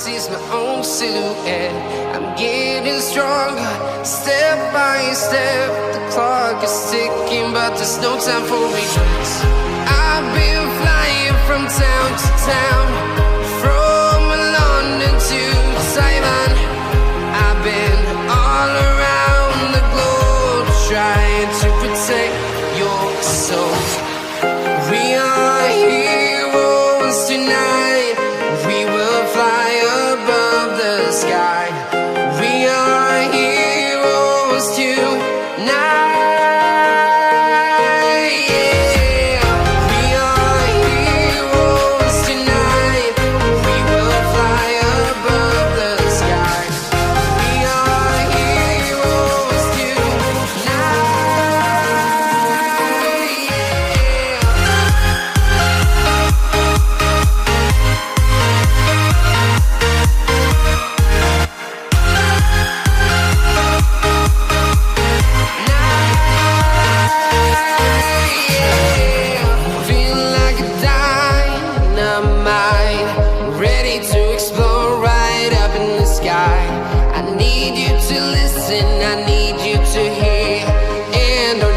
sees my own silhouette. I'm getting stronger, step by step. The clock is ticking, but there's no time for regrets. I've been flying from town to town, from London to Taiwan. I've been all around the globe, trying to protect your soul. We are heroes tonight. We will fly above the sky. We are heroes tonight.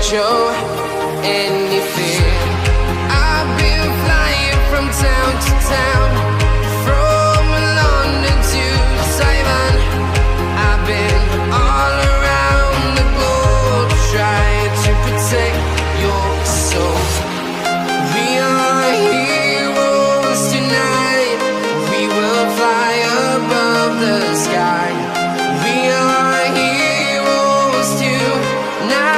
Show any fear. I've been flying from town to town, from London to Taiwan. I've been all around the globe, trying to protect your soul. We are heroes tonight. We will fly above the sky. We are heroes tonight.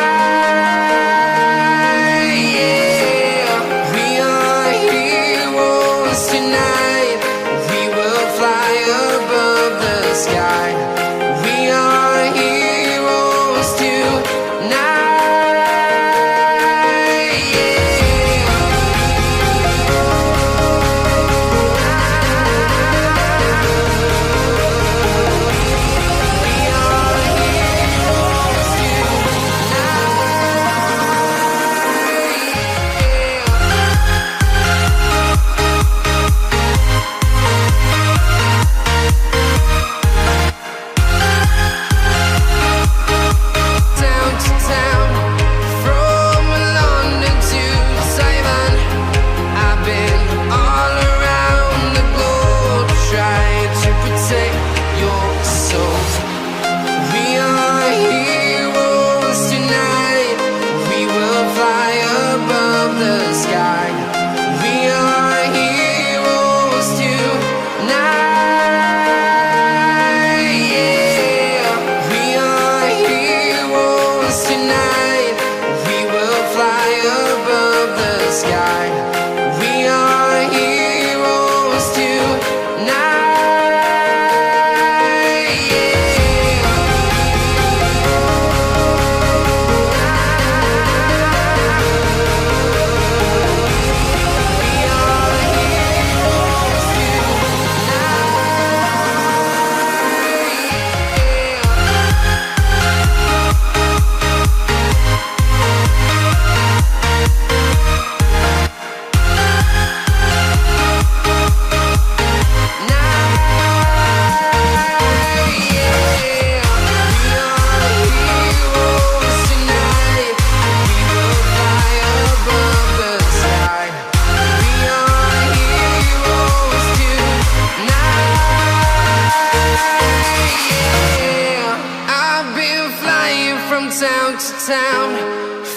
Town to town,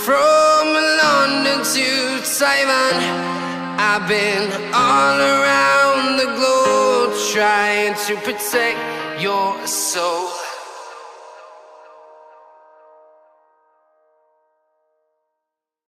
from London to Taiwan. I've been all around the globe, trying to protect your soul.